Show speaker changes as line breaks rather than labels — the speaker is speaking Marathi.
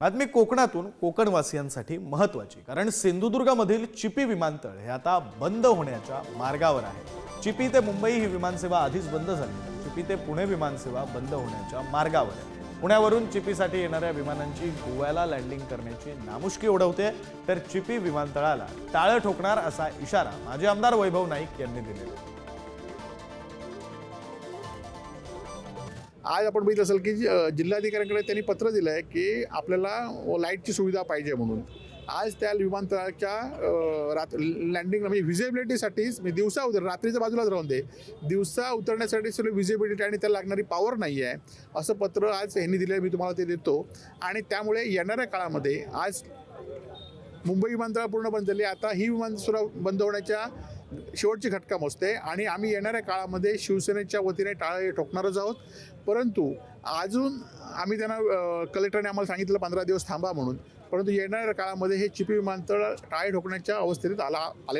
बातमी कोकणातून कोकणवासियांसाठी महत्त्वाची, कारण सिंधुदुर्गामधील चिपी विमानतळ हे आता बंद होण्याच्या मार्गावर आहे। चिपी ते मुंबई ही विमानसेवा आधीच बंद झाली, चिपी ते पुणे विमानसेवा बंद होण्याच्या मार्गावर आहे। पुण्यावरून चिपीसाठी येणाऱ्या विमानांची गोव्याला लँडिंग करण्याची नामुष्की ओढवते, तर चिपी विमानतळाला टाळं ठोकणार असा इशारा माजी आमदार वैभव नाईक यांनी दिलेला आहे।
आज आपण बघितलं असेल की जिल्हाधिकाऱ्यांकडे त्यांनी पत्र दिलं आहे की आपल्याला लाईटची सुविधा पाहिजे म्हणून। आज त्या विमानतळाच्या लँडिंग म्हणजे व्हिजिबिलिटीसाठीच दिवसा रात्रीच्या बाजूलाच राहून दे, दिवसा उतरण्यासाठी सगळी व्हिजिबिलिटी आणि त्याला लागणारी पॉवर नाही आहे असं पत्र आज यांनी दिलं, मी तुम्हाला ते देतो। आणि त्यामुळे येणाऱ्या काळामध्ये आज मुंबई विमानतळ पूर्ण बंद झाली, आता ही विमानसेवा बंद होण्याच्या शेवटची घटका मोजते आणि आम्ही येणाऱ्या काळामध्ये शिवसेनेच्या वतीने टाळे ठोकणारच आहोत। परंतु अजून आम्ही त्यांना कलेक्टरने आम्हाला सांगितलं 15 दिवस थांबा म्हणून, परंतु येणाऱ्या काळामध्ये हे चिपी विमानतळ टाळे ठोकण्याच्या अवस्थेत आले